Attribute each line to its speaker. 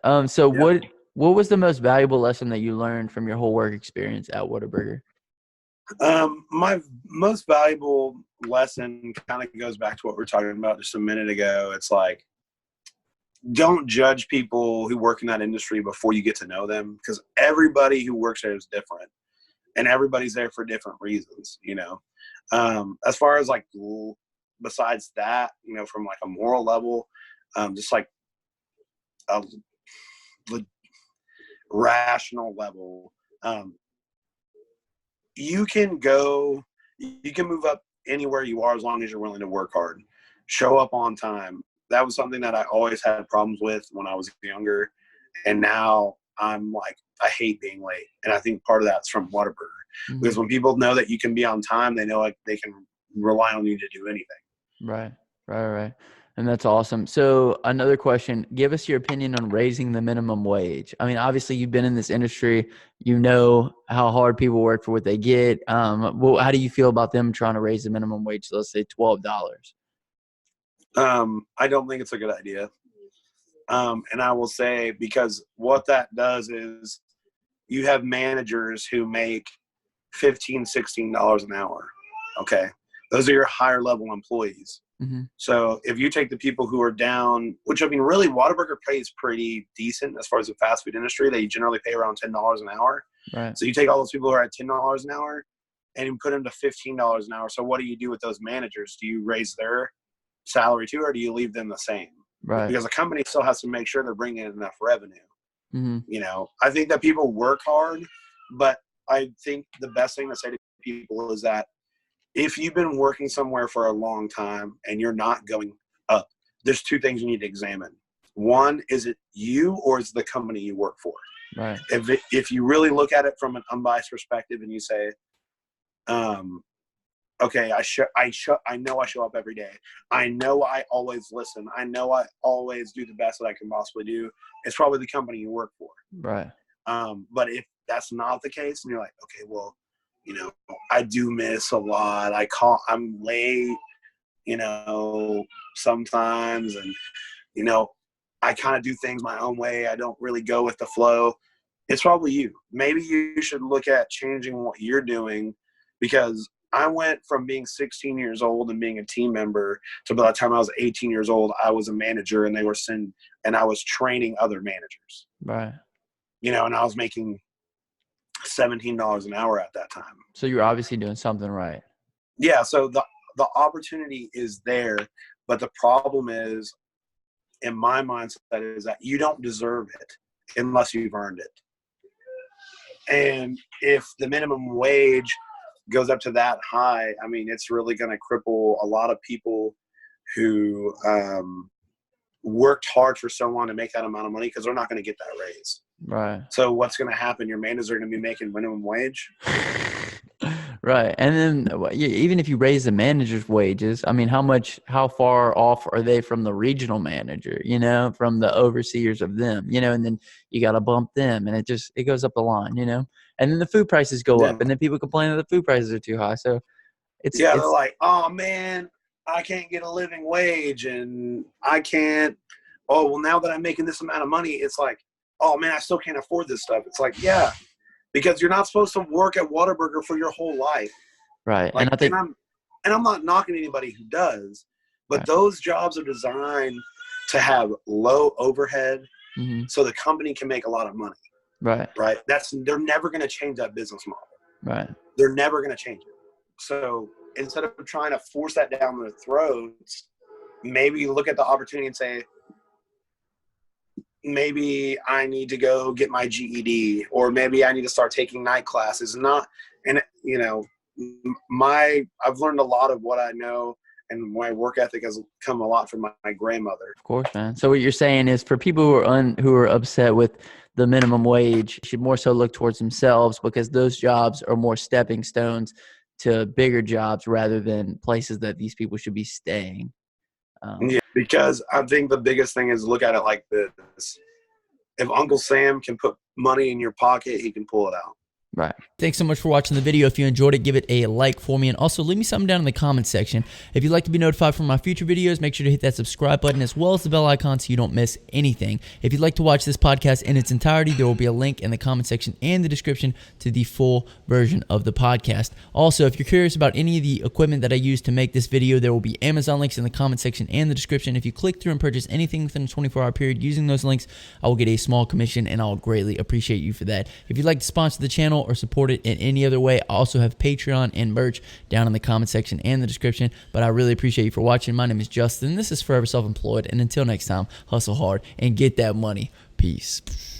Speaker 1: So
Speaker 2: Yeah.
Speaker 1: what was the most valuable lesson that you learned from your whole work experience at Whataburger?
Speaker 2: My most valuable lesson kind of goes back to what we were talking about just a minute ago. It's like, don't judge people who work in that industry before you get to know them, because everybody who works there is different and everybody's there for different reasons, as far as like, besides that, from like a moral level, just like a rational level, you can move up anywhere you are as long as you're willing to work hard, show up on time. That was something that I always had problems with when I was younger, and now I'm like, I hate being late. And I think part of that's from Whataburger, because when people know that you can be on time, they know like they can rely on you to do anything.
Speaker 1: Right, right. And that's awesome. So another question, give us your opinion on raising the minimum wage. I mean, obviously you've been in this industry, you know how hard people work for what they get. How do you feel about them trying to raise the minimum wage to, let's say, $12?
Speaker 2: I don't think it's a good idea. And I will say, because what that does is you have managers who make $15, $16 an hour. Okay. Those are your higher level employees.
Speaker 1: Mm-hmm.
Speaker 2: So if you take the people who are down, which I mean, really, Whataburger pays pretty decent as far as the fast food industry. They generally pay around $10 an hour.
Speaker 1: Right.
Speaker 2: So you take all those people who are at $10 an hour and you put them to $15 an hour. So what do you do with those managers? Do you raise their salary too, or do you leave them the same?
Speaker 1: Right.
Speaker 2: Because the company still has to make sure they're bringing in enough revenue.
Speaker 1: Mm-hmm.
Speaker 2: I think that people work hard, but I think the best thing to say to people is that if you've been working somewhere for a long time and you're not going up, there's two things you need to examine. One, is it you or is it the company you work for?
Speaker 1: Right.
Speaker 2: If you really look at it from an unbiased perspective and you say, okay, I know I show up every day. I know I always listen. I know I always do the best that I can possibly do. It's probably the company you work for.
Speaker 1: Right.
Speaker 2: But if that's not the case, and you're like, okay, well, I do miss a lot. I'm late, sometimes, and, I kind of do things my own way. I don't really go with the flow. It's probably you. Maybe you should look at changing what you're doing, because I went from being 16 years old and being a team member to, by the time I was 18 years old, I was a manager, and and I was training other managers.
Speaker 1: Right.
Speaker 2: And I was making $17 an hour at that time.
Speaker 1: So you're obviously doing something right.
Speaker 2: Yeah. So the opportunity is there, but the problem is, in my mindset, is that you don't deserve it unless you've earned it. And if the minimum wage goes up to that high, I mean, it's really going to cripple a lot of people who worked hard for so long to make that amount of money, because they're not going to get that raise.
Speaker 1: Right.
Speaker 2: So what's going to happen? Your managers are going to be making minimum wage.
Speaker 1: Right. And then even if you raise the manager's wages, I mean, how far off are they from the regional manager, from the overseers of them, and then you got to bump them, and it goes up the line, and then the food prices go
Speaker 2: Yeah.
Speaker 1: up, and then people complain that the food prices are too high. So
Speaker 2: they're like, oh man, I can't get a living wage, and I can't, oh, well, now that I'm making this amount of money, it's like, oh man, I still can't afford this stuff. It's like, yeah, because you're not supposed to work at Whataburger for your whole life.
Speaker 1: Right.
Speaker 2: Like,
Speaker 1: And I think,
Speaker 2: and I'm not knocking anybody who does, but
Speaker 1: right.
Speaker 2: those jobs are designed to have low overhead,
Speaker 1: Mm-hmm.
Speaker 2: so the company can make a lot of money.
Speaker 1: Right.
Speaker 2: Right. They're never going to change that business model.
Speaker 1: Right.
Speaker 2: They're never going to change it. So instead of trying to force that down their throats, maybe look at the opportunity and say, maybe I need to go get my GED, or maybe I need to start taking night classes. I've learned a lot of what I know, and my work ethic has come a lot from my grandmother.
Speaker 1: Of course, man. So what you're saying is, for people who are upset with the minimum wage, should more so look towards themselves, because those jobs are more stepping stones to bigger jobs rather than places that these people should be staying.
Speaker 2: Yeah, because I think the biggest thing is, look at it like this. If Uncle Sam can put money in your pocket, he can pull it out.
Speaker 1: Right. Thanks so much for watching the video. If you enjoyed it, give it a like for me. And also leave me something down in the comments section. If you'd like to be notified from my future videos, make sure to hit that subscribe button as well as the bell icon so you don't miss anything. If you'd like to watch this podcast in its entirety, there will be a link in the comment section and the description to the full version of the podcast. Also, if you're curious about any of the equipment that I use to make this video, there will be Amazon links in the comment section and the description. If you click through and purchase anything within a 24-hour period using those links, I will get a small commission, and I'll greatly appreciate you for that. If you'd like to sponsor the channel or support it in any other way, I also have Patreon and merch down in the comment section and the description. But I really appreciate you for watching. My name is Justin. This is Forever Self-Employed, and until next time, hustle hard and get that money. Peace.